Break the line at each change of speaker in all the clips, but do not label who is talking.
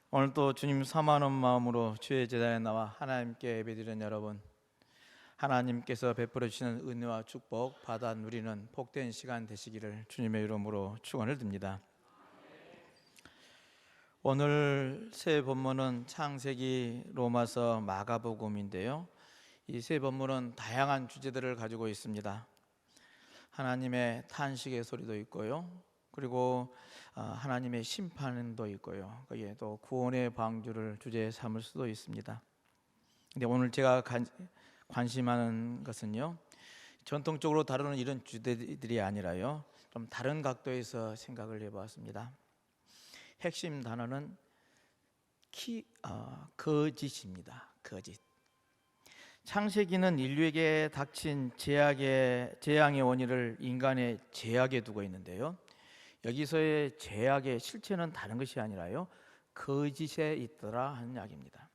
오늘 또 주님 사모하는 마음으로 주의 제단에 나와 하나님께 예배드리는 여러분, 하나님께서 베풀어 주시는 은혜와 축복 받아 누리는 복된 시간 되시기를 주님의 이름으로 축원을 드립니다. 오늘 새 본문은 창세기, 로마서, 마가복음인데요. 이 세 본문은 다양한 주제들을 가지고 있습니다. 하나님의 탄식의 소리도 있고요, 그리고 하나님의 심판도 있고요, 거기에 또 구원의 방주를 주제에 삼을 수도 있습니다. 근데 오늘 제가 관심하는 것은요, 전통적으로 다루는 이런 주제들이 아니라요, 좀 다른 각도에서 생각을 해보았습니다. 핵심 단어는 거짓입니다. 거짓. 창세기는 인류에게 닥친 재앙의 원인을 인간의 죄악에 두고 있는데요, 여기서의 죄악의 실체는 다른 것이 아니라요, 거짓에 있더라 하는 이야기입니다.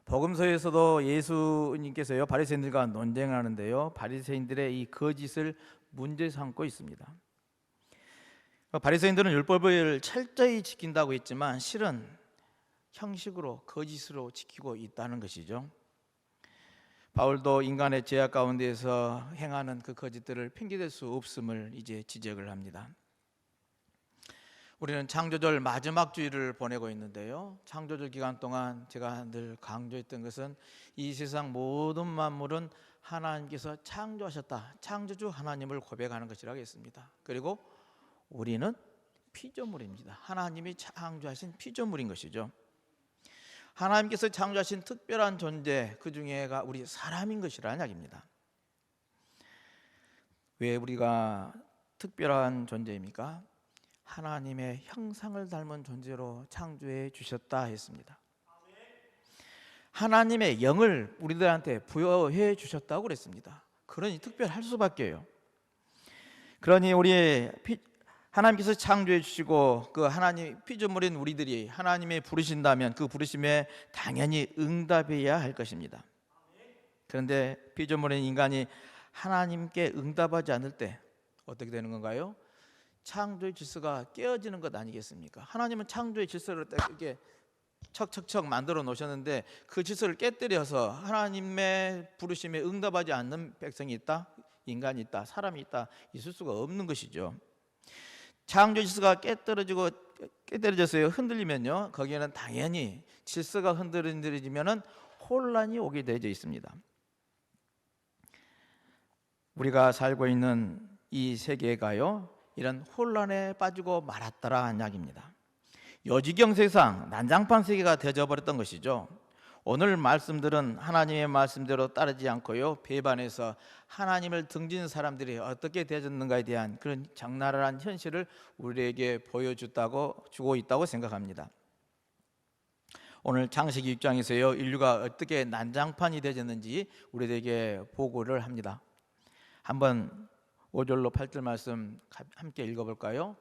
복음서에서도 예수님께서요, 바리새인들과 논쟁을 하는데요, 바리새인들의 이 거짓을 문제 삼고 있습니다. 바리새인들은 율법을 철저히 지킨다고 했지만 실은 형식으로 거짓으로 지키고 있다는 것이죠. 바울도 인간의 죄악 가운데에서 행하는 그 거짓들을 핑계댈 수 없음을 이제 지적을 합니다. 우리는 창조절 마지막 주일을 보내고 있는데요, 창조절 기간 동안 제가 늘 강조했던 것은 이 세상 모든 만물은 하나님께서 창조하셨다, 창조주 하나님을 고백하는 것이라고 했습니다. 그리고 우리는 피조물입니다. 하나님이 창조하신 피조물인 것이죠. 하나님께서 창조하신 특별한 존재, 그 중에가 우리 사람인 것이라는 이야기입니다. 왜 우리가 특별한 존재입니까? 하나님의 형상을 닮은 존재로 창조해 주셨다 했습니다. 하나님의 영을 우리들한테 부여해 주셨다고 그랬습니다. 그러니 특별할 수밖에요. 그러니 우리 하나님께서 창조해 주시고 그 하나님 피조물인 우리들이 하나님의 부르신다면 그 부르심에 당연히 응답해야 할 것입니다. 그런데 피조물인 인간이 하나님께 응답하지 않을 때 어떻게 되는 건가요? 창조의 질서가 깨어지는 것 아니겠습니까? 하나님은 창조의 질서를 이렇게 척척척 만들어 놓으셨는데 그 질서를 깨뜨려서 하나님의 부르심에 응답하지 않는 백성이 있다? 인간이 있다? 사람이 있다? 있을 수가 없는 것이죠. 창조 질서가 깨뜨려져서 흔들리면요, 거기에는 당연히 질서가 흔들리면은 혼란이 오게 되어 있습니다. 우리가 살고 있는 이 세계가요, 이런 혼란에 빠지고 말았더라 한 이야기입니다. 요지경 세상, 난장판 세계가 되어져 버렸던 것이죠. 오늘 말씀들은 하나님의 말씀대로 따르지 않고요, 배반해서 하나님을 등진 사람들이 어떻게 되어졌는가에 대한 그런 적나라한 현실을 우리에게 보여주고 있다고 생각합니다. 오늘 창세기 6장에서요, 인류가 어떻게 난장판이 되어졌는지 우리에게 보고를 합니다. 한번 5절로 8절 말씀 함께 읽어볼까요?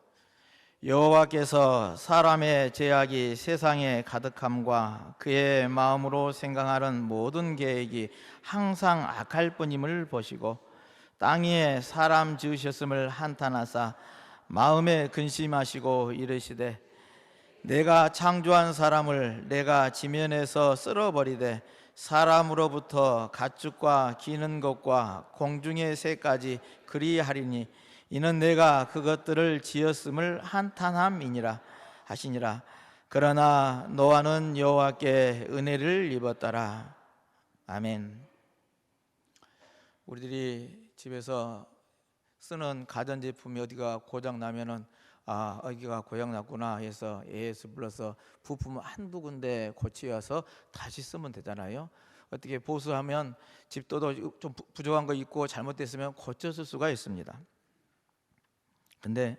여호와께서 사람의 죄악이 세상에 가득함과 그의 마음으로 생각하는 모든 계획이 항상 악할 뿐임을 보시고 땅 위에 사람 지으셨음을 한탄하사 마음에 근심하시고 이르시되 내가 창조한 사람을 내가 지면에서 쓸어버리되 사람으로부터 가축과 기는 것과 공중의 새까지 그리하리니 이는 내가 그것들을 지었음을 한탄함이니라 하시니라. 그러나 노아는 여호와께 은혜를 입었더라. 아멘. 우리들이 집에서 쓰는 가전제품이 어디가 고장 나면은 여기가 고장 났구나 해서 AS 불러서 부품 한두 군데 고치어서 다시 쓰면 되잖아요. 어떻게 보수하면 집도도 좀 부족한 거 있고 잘못됐으면 고쳤을 수가 있습니다. 근데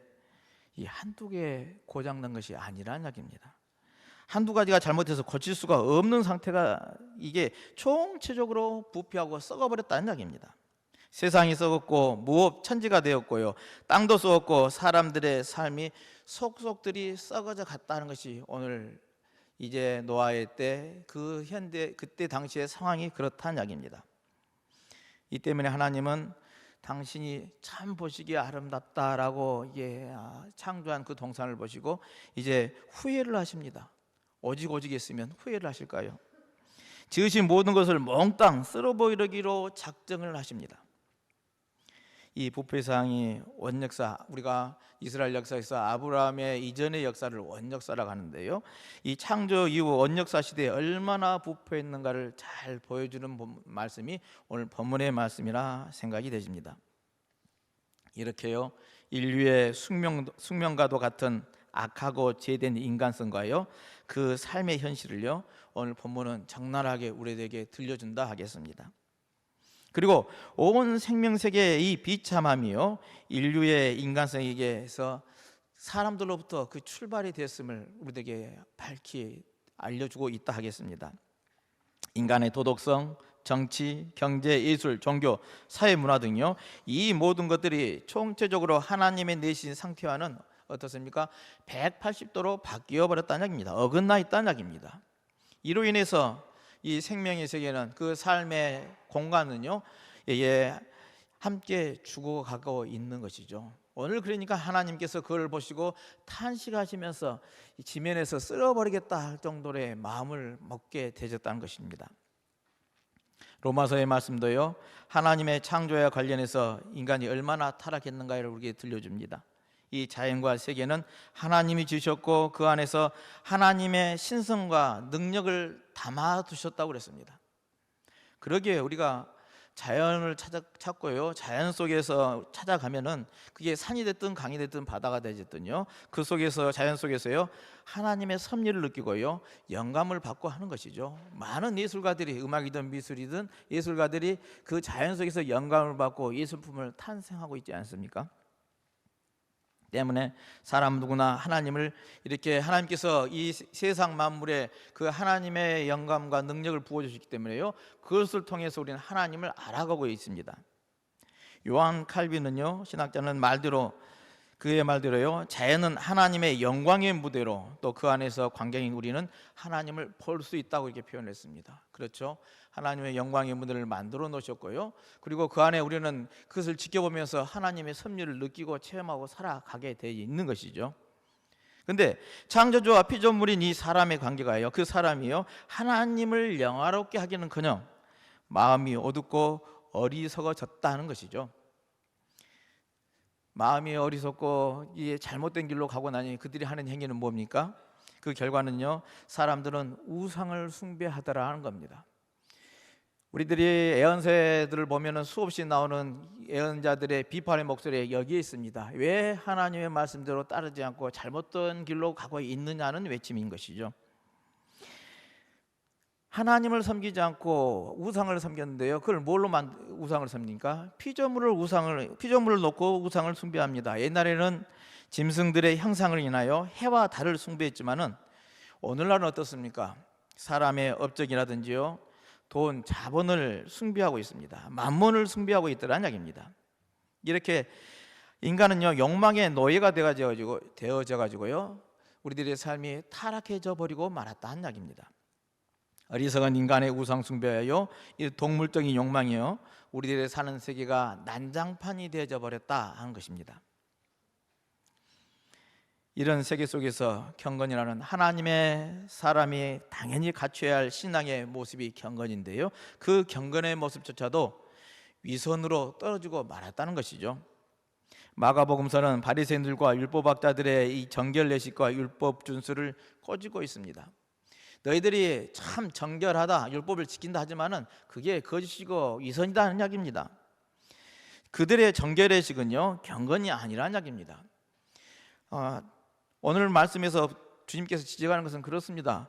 이 한두 개 고장난 것이 아니라는 이야기입니다. 한두 가지가 잘못해서 고칠 수가 없는 상태가 이게 총체적으로 부패하고 썩어버렸다는 이야기입니다. 세상이 썩었고 무업천지가 되었고요, 땅도 썩었고 사람들의 삶이 속속들이 썩어져 갔다는 것이 오늘 이제 노아의 때 그때 당시의 상황이 그렇다는 이야기입니다. 이 때문에 하나님은 당신이 참 보시기에 아름답다라고 창조한 그 동산을 보시고 이제 후회를 하십니다. 오직 했으면 후회를 하실까요? 지으신 모든 것을 몽땅 쓸어버리기로 작정을 하십니다. 이 부패상이 원역사, 우리가 이스라엘 역사에서 아브라함의 이전의 역사를 원역사라고 하는데요, 이 창조 이후 원역사 시대에 얼마나 부패했는가를 잘 보여주는 말씀이 오늘 본문의 말씀이라 생각이 되십니다. 이렇게요, 인류의 숙명과도 같은 악하고 죄된 인간성과요, 그 삶의 현실을요, 오늘 본문은 적나라하게 우리에게 들려준다 하겠습니다. 그리고 온 생명세계의 이 비참함이요, 인류의 인간성에게서 사람들로부터 그 출발이 됐음을 우리에게 밝히 알려주고 있다 하겠습니다. 인간의 도덕성, 정치, 경제, 예술, 종교, 사회, 문화 등요, 이 모든 것들이 총체적으로 하나님의 내신 상태와는 어떻습니까? 180도로 바뀌어 버렸다는 얘기입니다. 어긋나 있다는 얘기입니다. 이로 인해서 이 생명의 세계는, 그 삶의 공간은요, 함께 죽어가고 있는 것이죠. 오늘 그러니까 하나님께서 그걸 보시고 탄식하시면서 지면에서 쓸어버리겠다 할 정도의 마음을 먹게 되셨다는 것입니다. 로마서의 말씀도요, 하나님의 창조와 관련해서 인간이 얼마나 타락했는가를 우리에게 들려줍니다. 이 자연과 세계는 하나님이 지으셨고 그 안에서 하나님의 신성과 능력을 담아두셨다고 그랬습니다. 그러기에 우리가 자연을 찾고요, 자연 속에서 찾아가면은 그게 산이 됐든 강이 됐든 바다가 되든요, 그 속에서, 자연 속에서요, 하나님의 섭리를 느끼고요, 영감을 받고 하는 것이죠. 많은 예술가들이, 음악이든 미술이든 예술가들이 그 자연 속에서 영감을 받고 예술품을 탄생하고 있지 않습니까? 때문에 사람 누구나 하나님을, 이렇게 하나님께서 이 세상 만물에 그 하나님의 영감과 능력을 부어주셨기 때문에요, 그것을 통해서 우리는 하나님을 알아가고 있습니다. 요한 칼빈은요, 신학자는 그의 말대로요, 자연은 하나님의 영광의 무대로, 또 그 안에서 관객인 우리는 하나님을 볼 수 있다고 이렇게 표현했습니다. 그렇죠? 하나님의 영광의 무대를 만들어 놓으셨고요, 그리고 그 안에 우리는 그것을 지켜보면서 하나님의 섭리를 느끼고 체험하고 살아가게 되어 있는 것이죠. 근데 창조주와 피조물인 이 사람의 관계가요, 그 사람이요, 하나님을 영화롭게 하기는커녕 마음이 어둡고 어리석어졌다는 것이죠. 마음이 어리석고 이 잘못된 길로 가고 나니 그들이 하는 행위는 뭡니까? 그 결과는요, 사람들은 우상을 숭배하더라 하는 겁니다. 우리들이 애언서들을 보면은 수없이 나오는 애언자들의 비판의 목소리가 여기에 있습니다. 왜 하나님의 말씀대로 따르지 않고 잘못된 길로 가고 있느냐는 외침인 것이죠. 하나님을 섬기지 않고 우상을 섬겼는데요, 그걸 뭘로 우상을 섬깁니까? 피조물을 놓고 우상을 숭배합니다. 옛날에는 짐승들의 형상을 인하여 해와 달을 숭배했지만은 오늘날은 어떻습니까? 사람의 업적이라든지요, 돈, 자본을 숭배하고 있습니다. 만몬을 숭배하고 있더라는 이야기입니다. 이렇게 인간은요, 욕망의 노예가 되어져 가지고요, 우리들의 삶이 타락해져 버리고 말았다는 이야기입니다. 어리석은 인간의 우상 숭배요, 이 동물적인 욕망이요, 우리들의 사는 세계가 난장판이 되어져 버렸다 하는 것입니다. 이런 세계 속에서 경건이라는 하나님의 사람이 당연히 갖춰야 할 신앙의 모습이 경건인데요, 그 경건의 모습조차도 위선으로 떨어지고 말았다는 것이죠. 마가복음서는 바리새인들과 율법학자들의 이 정결례식과 율법 준수를 꼬집고 있습니다. 너희들이 참 정결하다, 율법을 지킨다 하지만은 그게 거짓이고 위선이다 하는 이야기입니다. 그들의 정결례식은요, 경건이 아니라는 이야기입니다. 오늘 말씀에서 주님께서 지적하는 것은 그렇습니다.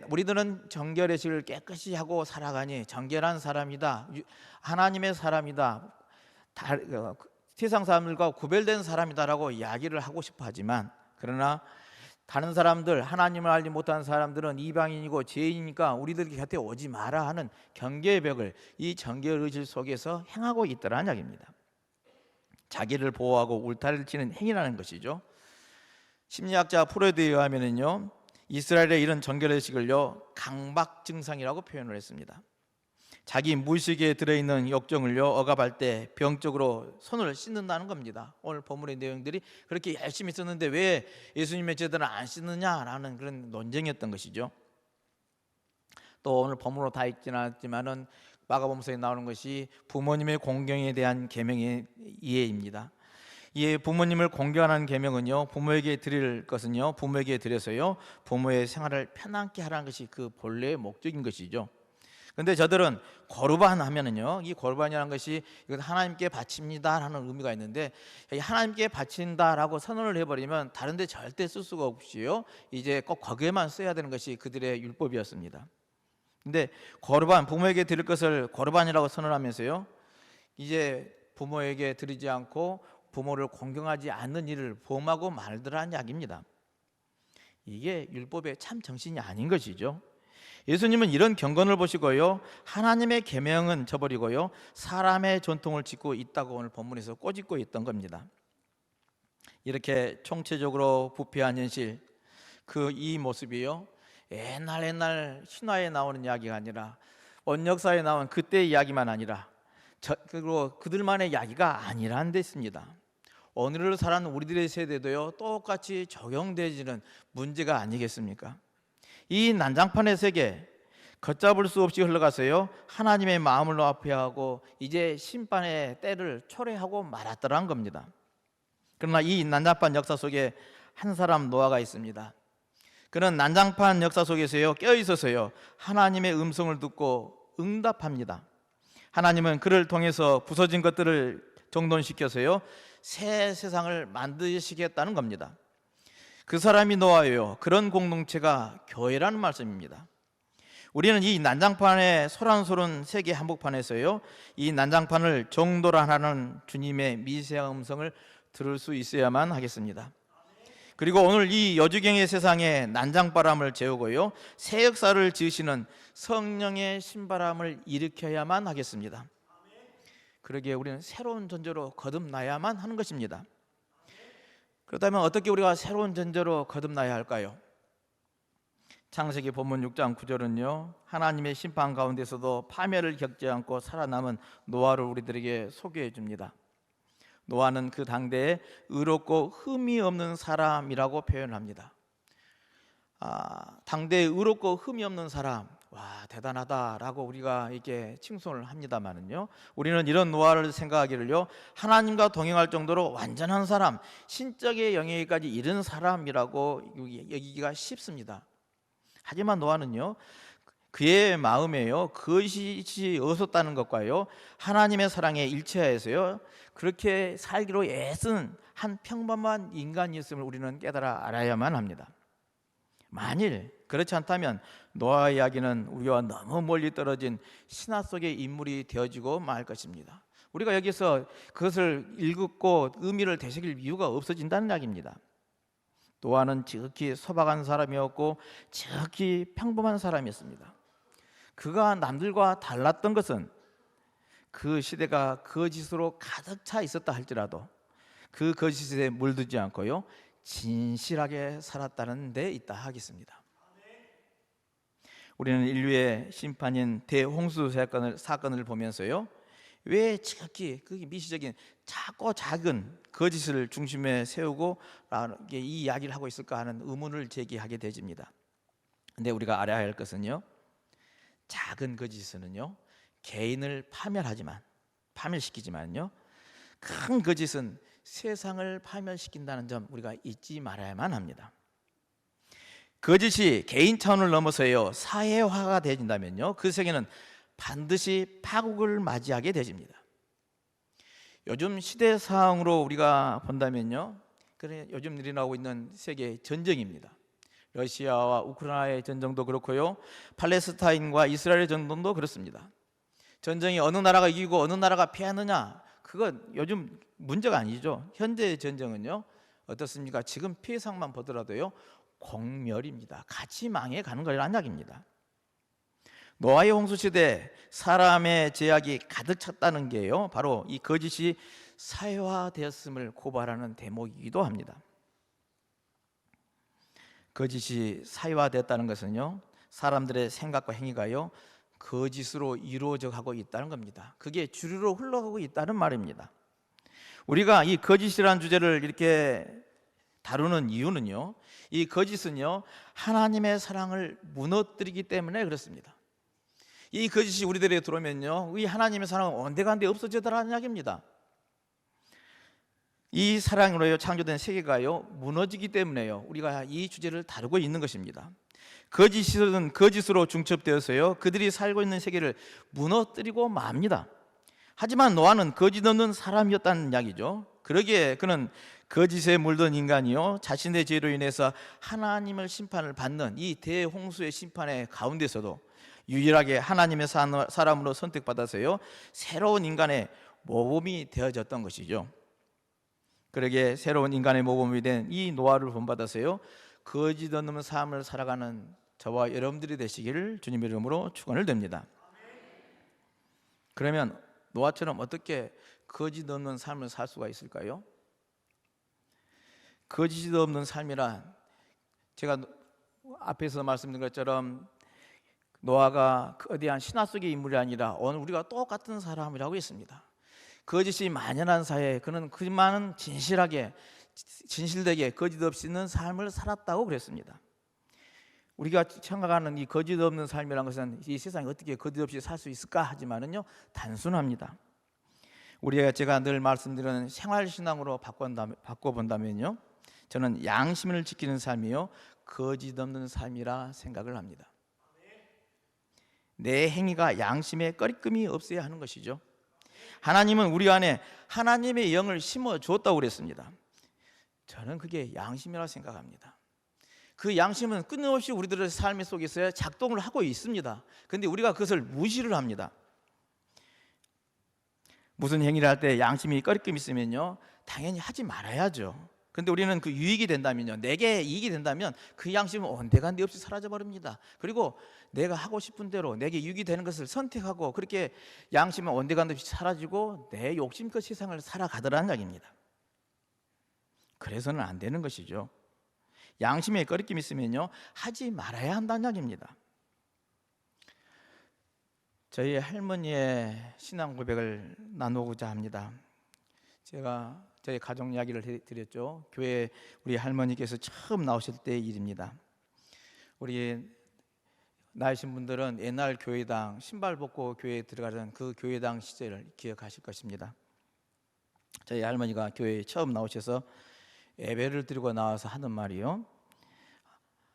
우리들은 정결례식을 깨끗이 하고 살아가니 정결한 사람이다, 하나님의 사람이다, 세상 사람들과 구별된 사람이다라고 이야기를 하고 싶어 하지만, 그러나 다른 사람들, 하나님을 알지 못하는 사람들은 이방인이고 죄인이니까 우리들 곁에 오지 마라 하는 경계의 벽을 이 정결의식 속에서 행하고 있더라는 이야기입니다. 자기를 보호하고 울타리를 치는 행위라는 것이죠. 심리학자 프로이드에 의하면요, 이스라엘의 이런 정결의식을요, 강박 증상이라고 표현을 했습니다. 자기 무식에 들어있는 욕정을요 억압할 때 병적으로 손을 씻는다는 겁니다. 오늘 본문의 내용들이 그렇게 열심히 썼는데 왜 예수님의 제자들은 안 씻느냐라는 그런 논쟁이었던 것이죠. 또 오늘 본문으로 다 읽지는 않았지만은 마가복음서에 나오는 것이 부모님의 공경에 대한 계명의 이해입니다. 이 부모님을 공경하는 계명은요, 부모에게 드릴 것은요, 부모에게 드려서요, 부모의 생활을 편안케 하라는 것이 그 본래의 목적인 것이죠. 그런데 저들은 거르반 하면은요, 이 거르반이라는 것이 이건 하나님께 바칩니다라는 의미가 있는데, 하나님께 바친다라고 선언을 해버리면 다른데 절대 쓸 수가 없이요, 이제 꼭 거기에만 써야 되는 것이 그들의 율법이었습니다. 근데 거르반, 부모에게 드릴 것을 거르반이라고 선언하면서요, 이제 부모에게 드리지 않고 부모를 공경하지 않는 일을 범하고 말더라는 이야기입니다. 이게 율법의 참 정신이 아닌 것이죠. 예수님은 이런 경건을 보시고요, 하나님의 계명은 저버리고요, 사람의 전통을 짓고 있다고 오늘 본문에서 꼬집고 있던 겁니다. 이렇게 총체적으로 부패한 현실, 이 모습이요, 옛날 신화에 나오는 이야기가 아니라 원역사에 나온 그때의 이야기만 아니라 그리고 그들만의 이야기가 아니라는 데 있습니다. 오늘을 살아가는 우리들의 세대도요, 똑같이 적용되지는 문제가 아니겠습니까? 이 난장판의 세계, 걷잡을 수 없이 흘러가서요, 하나님의 마음을 노합해하고 이제 심판의 때를 초래하고 말았더란 겁니다. 그러나 이 난장판 역사 속에 한 사람 노아가 있습니다. 그는 난장판 역사 속에서요, 껴있어서요, 하나님의 음성을 듣고 응답합니다. 하나님은 그를 통해서 부서진 것들을 정돈시켜서요, 새 세상을 만드시겠다는 겁니다. 그 사람이 노아예요. 그런 공동체가 교회라는 말씀입니다. 우리는 이 난장판의 소란소란 세계 한복판에서요, 이 난장판을 정돈하는 주님의 미세한 음성을 들을 수 있어야만 하겠습니다. 그리고 오늘 이 여주경의 세상에 난장바람을 재우고요, 새 역사를 지으시는 성령의 신바람을 일으켜야만 하겠습니다. 그러기에 우리는 새로운 존재로 거듭나야만 하는 것입니다. 그렇다면 어떻게 우리가 새로운 존재로 거듭나야 할까요? 창세기 본문 6장 9절은요, 하나님의 심판 가운데서도 파멸을 겪지 않고 살아남은 노아를 우리들에게 소개해 줍니다. 노아는 그 당대에 의롭고 흠이 없는 사람이라고 표현합니다. 당대에 의롭고 흠이 없는 사람, 와, 대단하다라고 우리가 이렇게 칭송을 합니다만은요, 우리는 이런 노아를 생각하기를요, 하나님과 동행할 정도로 완전한 사람, 신적의 영역까지 이른 사람이라고 여기기가 쉽습니다. 하지만 노아는요, 그의 마음에요, 그것이 없었다는 것과요, 하나님의 사랑에 일치하여서요, 그렇게 살기로 애쓴 한 평범한 인간이었음을 우리는 깨달아 알아야만 합니다. 만일 그렇지 않다면 노아 이야기는 우리와 너무 멀리 떨어진 신화 속의 인물이 되어지고 말 것입니다. 우리가 여기서 그것을 읽고 의미를 되새길 이유가 없어진다는 이야기입니다. 노아는 지극히 소박한 사람이었고 지극히 평범한 사람이었습니다. 그가 남들과 달랐던 것은 그 시대가 거짓으로 가득 차 있었다 할지라도 그 거짓에 물들지 않고요, 진실하게 살았다는 데 있다 하겠습니다. 우리는 인류의 심판인 대홍수 사건을 보면서요, 왜 지극히 미시적인 작고 작은 거짓을 중심에 세우고 이 이야기를 하고 있을까 하는 의문을 제기하게 되집니다. 근데 우리가 알아야 할 것은요, 작은 거짓은요, 개인을 파멸시키지만요, 큰 거짓은 세상을 파멸시킨다는 점 우리가 잊지 말아야만 합니다. 거짓이 개인 차원을 넘어서요, 사회화가 되어진다면요, 그 세계는 반드시 파국을 맞이하게 되집니다. 요즘 시대 상황으로 우리가 본다면요, 요즘 일어나고 있는 세계 전쟁입니다. 러시아와 우크라이나의 전쟁도 그렇고요, 팔레스타인과 이스라엘의 전쟁도 그렇습니다. 전쟁이 어느 나라가 이기고 어느 나라가 패하느냐, 그건 요즘 문제가 아니죠. 현재의 전쟁은요, 어떻습니까? 지금 피해상만 보더라도요, 공멸입니다. 같이 망해가는 거라는 이야기입니다. 노아의 홍수시대 사람의 죄악이 가득 찼다는 게요, 바로 이 거짓이 사회화되었음을 고발하는 대목이기도 합니다. 거짓이 사회화됐다는 것은요, 사람들의 생각과 행위가요, 거짓으로 이루어져 가고 있다는 겁니다. 그게 주류로 흘러가고 있다는 말입니다. 우리가 이 거짓이라는 주제를 이렇게 다루는 이유는요, 이 거짓은요 하나님의 사랑을 무너뜨리기 때문에 그렇습니다. 이 거짓이 우리들에게 들어오면요, 이 하나님의 사랑은 온데간데 없어지더라는 이야기입니다. 이 사랑으로 창조된 세계가요 무너지기 때문에요 우리가 이 주제를 다루고 있는 것입니다. 거짓은 거짓으로 중첩되어서요 그들이 살고 있는 세계를 무너뜨리고 맙니다. 하지만 노아는 거짓 없는 사람이었다는 이야기죠. 그러기에 그는 거짓에 물든 인간이요 자신의 죄로 인해서 하나님을 심판을 받는 이 대홍수의 심판의 가운데서도 유일하게 하나님의 사람으로 선택받아서요 새로운 인간의 모범이 되어졌던 것이죠. 그러기에 새로운 인간의 모범이 된 이 노아를 본받아서요 거짓 없는 삶을 살아가는 저와 여러분들이 되시기를 주님의 이름으로 축원을 드립니다. 그러면 노아처럼 어떻게 거짓 없는 삶을 살 수가 있을까요? 거짓 없는 삶이란, 제가 앞에서 말씀드린 것처럼 노아가 거대한 신화 속의 인물이 아니라 오늘 우리가 똑같은 사람이라고 했습니다. 거짓이 만연한 사회에 그는 그만은 진실되게 거짓 없이 있는 삶을 살았다고 그랬습니다. 우리가 생각하는 이 거짓 없는 삶이라는 것은 이 세상에 어떻게 거짓 없이 살 수 있을까 하지만은요 단순합니다. 제가 늘 말씀드리는 생활신앙으로 바꿔본다면요 저는 양심을 지키는 삶이요 거짓 없는 삶이라 생각을 합니다. 내 행위가 양심에 꺼리낌이 없어야 하는 것이죠. 하나님은 우리 안에 하나님의 영을 심어 주었다고 그랬습니다. 저는 그게 양심이라고 생각합니다. 그 양심은 끊임없이 우리들의 삶 속에서 작동을 하고 있습니다. 그런데 우리가 그것을 무시를 합니다. 무슨 행위를 할 때 양심이 꺼리낌 있으면요 당연히 하지 말아야죠. 그런데 우리는 그 유익이 된다면요, 내게 이익이 된다면 그 양심은 온데간데 없이 사라져 버립니다. 그리고 내가 하고 싶은 대로 내게 유익이 되는 것을 선택하고 그렇게 양심은 온데간데 없이 사라지고 내 욕심껏 세상을 살아가더라는 이야기입니다. 그래서는 안 되는 것이죠. 양심에 꺼리낌 있으면요 하지 말아야 한다는 이야기입니다. 저희 할머니의 신앙 고백을 나누고자 합니다. 제가 저희 가족 이야기를 드렸죠. 교회 우리 할머니께서 처음 나오실 때의 일입니다. 우리 나이신 분들은 옛날 교회당 신발 벗고 교회에 들어가는 그 교회당 시절을 기억하실 것입니다. 저희 할머니가 교회에 처음 나오셔서 예배를 드리고 나와서 하는 말이요,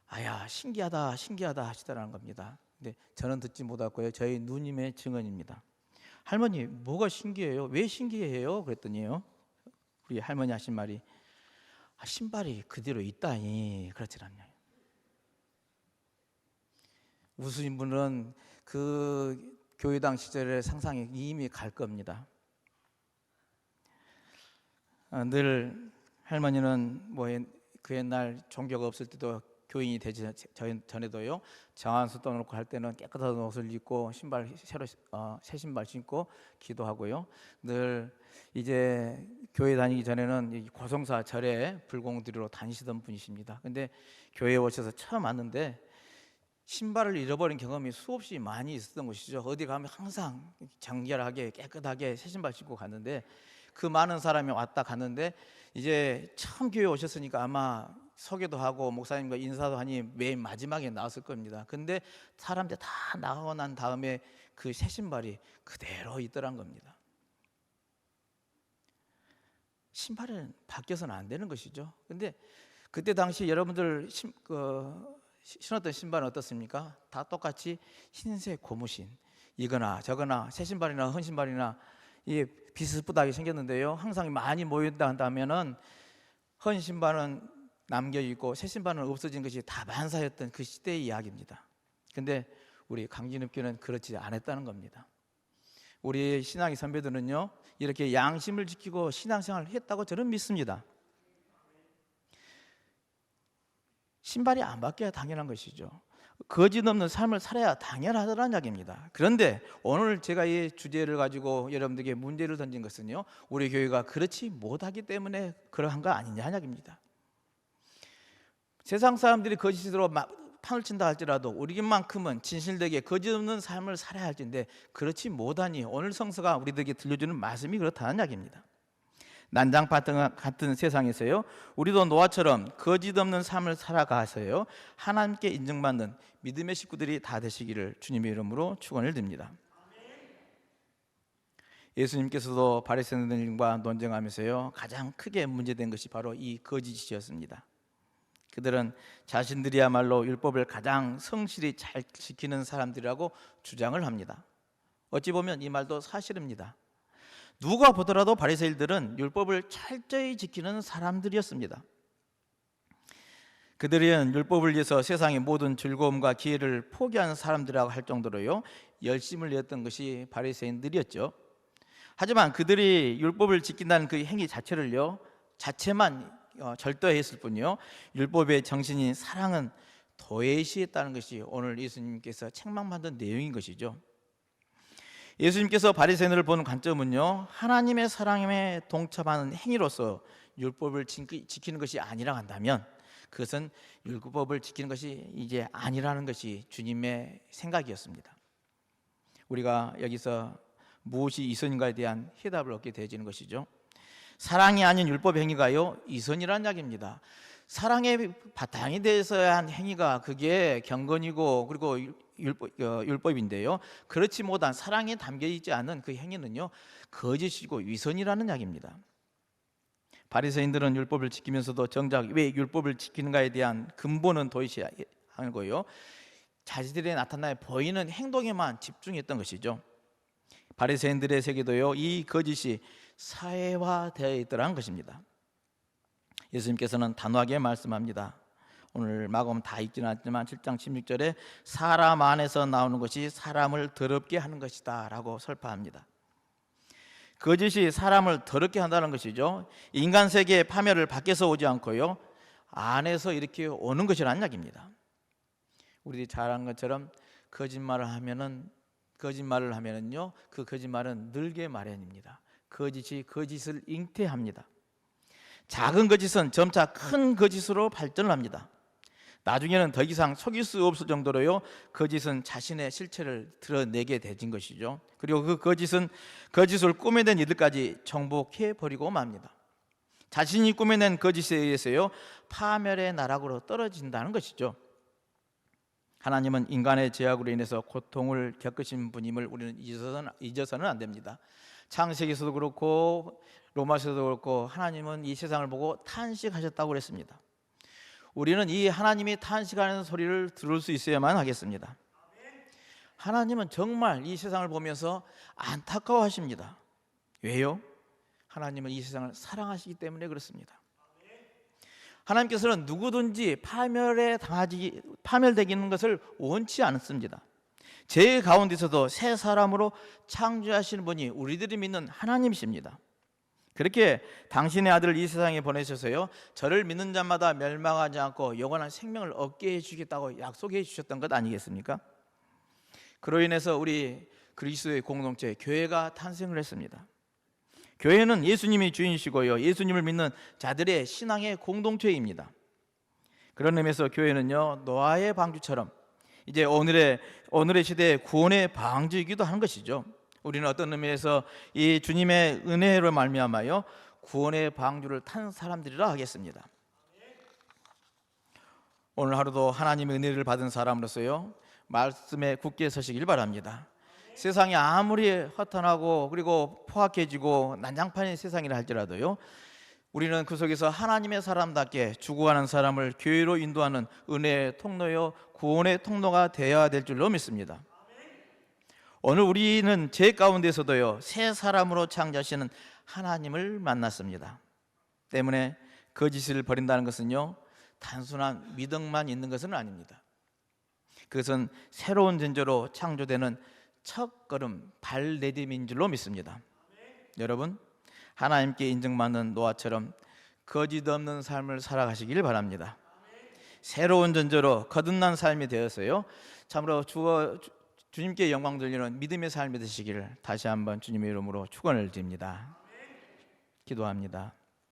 아야 신기하다 신기하다 하시더라는 겁니다. 근데 저는 듣지 못했고요 저희 누님의 증언입니다. 할머니 뭐가 신기해요? 왜 신기해요? 그랬더니요 우리 할머니 하신 말이 신발이 그대로 있다니 그렇더라고요. 웃으신 분은 그 교회당 시절의 상상이 이미 갈 겁니다. 늘 할머니는 그 옛날 종교가 없을 때도 교인이 되지 전에도요 정한수 떠놓고 할 때는 깨끗한 옷을 입고 새 신발 신고 기도하고요 늘 이제 교회 다니기 전에는 고성사 절에 불공 드리러 다니시던 분이십니다. 근데 교회에 오셔서 처음 왔는데 신발을 잃어버린 경험이 수없이 많이 있었던 것이죠. 어디 가면 항상 정결하게 깨끗하게 새 신발 신고 갔는데 그 많은 사람이 왔다 갔는데 이제 처음 교회에 오셨으니까 아마 소개도 하고 목사님과 인사도 하니 맨 마지막에 나왔을 겁니다. 근데 사람들 다 나가고 난 다음에 그 새 신발이 그대로 있더란 겁니다. 신발은 바뀌어서는 안 되는 것이죠. 근데 그때 당시 여러분들 신었던 신발은 어떻습니까? 다 똑같이 흰색 고무신 이거나 저거나 새 신발이나 헌 신발이나 이게 비슷하게 생겼는데요 항상 많이 모인다 한다면은 헌 신발은 남겨있고 새 신발은 없어진 것이 다반사였던 그 시대의 이야기입니다. 근데 우리 강진읍교는 그렇지 않았다는 겁니다. 우리 신앙의 선배들은요 이렇게 양심을 지키고 신앙생활을 했다고 저는 믿습니다. 신발이 안 바뀌어야 당연한 것이죠. 거짓 없는 삶을 살아야 당연하다는 이야기입니다. 그런데 오늘 제가 이 주제를 가지고 여러분들에게 문제를 던진 것은요 우리 교회가 그렇지 못하기 때문에 그러한 거 아니냐 이야기입니다. 세상 사람들이 거짓으로 판을 친다 할지라도 우리만큼은 진실되게 거짓 없는 삶을 살아야 할진데 그렇지 못하니 오늘 성서가 우리들에게 들려주는 말씀이 그렇다는 이야기입니다. 난장판 같은 세상에서요, 우리도 노아처럼 거짓 없는 삶을 살아가서요 하나님께 인정받는 믿음의 식구들이 다 되시기를 주님의 이름으로 축원을 드립니다. 예수님께서도 바리새인들과 논쟁하면서요 가장 크게 문제된 것이 바로 이 거짓이었습니다. 그들은 자신들이야말로 율법을 가장 성실히 잘 지키는 사람들이라고 주장을 합니다. 어찌 보면 이 말도 사실입니다. 누가 보더라도 바리새인들은 율법을 철저히 지키는 사람들이었습니다. 그들은 율법을 위해서 세상의 모든 즐거움과 기회를 포기하는 사람들이라고 할 정도로요 열심을 내었던 것이 바리새인들이었죠. 하지만 그들이 율법을 지킨다는 그 행위 자체만 절도했을 뿐이요 율법의 정신인 사랑은 도외시했다는 것이 오늘 예수님께서 책망받은 내용인 것이죠. 예수님께서 바리새인들을 보는 관점은요 하나님의 사랑에 동참하는 행위로서 율법을 지키는 것이 아니라 한다면 그것은 율법을 지키는 것이 이제 아니라는 것이 주님의 생각이었습니다. 우리가 여기서 무엇이 이선인가에 대한 해답을 얻게 되어지는 것이죠. 사랑이 아닌 율법 행위가요 이선이라는 이야기입니다. 사랑의 바탕이 되어야 한 행위가 그게 경건이고 그리고 율법인데요 그렇지 못한 사랑에 담겨 있지 않은 그 행위는요 거짓이고 위선이라는 이야기입니다. 바리새인들은 율법을 지키면서도 정작 왜 율법을 지키는가에 대한 근본은 도의시 하고요 자신들이 나타나 보이는 행동에만 집중했던 것이죠. 바리새인들의 세계도요 이 거짓이 사회화되어 있더라는 것입니다. 예수님께서는 단호하게 말씀합니다. 오늘 마가복음 다 읽지는 않지만 7장 16절에 사람 안에서 나오는 것이 사람을 더럽게 하는 것이다 라고 설파합니다. 거짓이 사람을 더럽게 한다는 것이죠. 인간 세계의 파멸을 밖에서 오지 않고요 안에서 이렇게 오는 것이라는 이야기입니다. 우리들이 잘 아는 것처럼 거짓말을 하면은요 그 거짓말은 늘게 마련입니다. 거짓이 거짓을 잉태합니다. 작은 거짓은 점차 큰 거짓으로 발전을 합니다. 나중에는 더 이상 속일 수 없을 정도로요 거짓은 자신의 실체를 드러내게 되진 것이죠. 그리고 그 거짓을 꾸며낸 이들까지 정복해 버리고 맙니다. 자신이 꾸며낸 거짓에 의해서요 파멸의 나락으로 떨어진다는 것이죠. 하나님은 인간의 죄악으로 인해서 고통을 겪으신 분임을 우리는 잊어서는 안 됩니다. 창세기에서도 그렇고 로마서도 그렇고 하나님은 이 세상을 보고 탄식하셨다고 그랬습니다. 우리는 이 하나님이 탄식하는 소리를 들을 수 있어야만 하겠습니다. 하나님은 정말 이 세상을 보면서 안타까워하십니다. 왜요? 하나님은 이 세상을 사랑하시기 때문에 그렇습니다. 하나님께서는 누구든지 파멸되기는 것을 원치 않습니다. 죄 가운데서도 새 사람으로 창조하시는 분이 우리들이 믿는 하나님이십니다. 그렇게 당신의 아들을 이 세상에 보내셔서요 저를 믿는 자마다 멸망하지 않고 영원한 생명을 얻게 해주겠다고 약속해 주셨던 것 아니겠습니까? 그로 인해서 우리 그리스도의 공동체 교회가 탄생을 했습니다. 교회는 예수님이 주인이시고요 예수님을 믿는 자들의 신앙의 공동체입니다. 그런 의미에서 교회는요 노아의 방주처럼 이제 오늘의 시대의 구원의 방주이기도 하는 것이죠. 우리는 어떤 의미에서 이 주님의 은혜로 말미암아요 구원의 방주를 탄 사람들이라 하겠습니다. 오늘 하루도 하나님의 은혜를 받은 사람으로서요 말씀에 굳게 서시길 바랍니다. 세상이 아무리 허탄하고 그리고 포악해지고 난장판인 세상이라 할지라도요 우리는 그 속에서 하나님의 사람답게 죽어가는 사람을 교회로 인도하는 은혜의 통로요 구원의 통로가 되어야 될 줄로 믿습니다. 오늘 우리는 죄 가운데서도요 새 사람으로 창조하시는 하나님을 만났습니다. 때문에 거짓을 버린다는 것은요 단순한 믿음만 있는 것은 아닙니다. 그것은 새로운 존재로 창조되는 첫걸음 발내딛음인 줄로 믿습니다. 여러분 하나님께 인정받는 노아처럼 거짓 없는 삶을 살아가시길 바랍니다. 새로운 존재로 거듭난 삶이 되어서요 참으로 주님께 영광 돌리는 믿음의 삶이 되시기를 다시 한번 주님의 이름으로 축원을 드립니다. 기도합니다.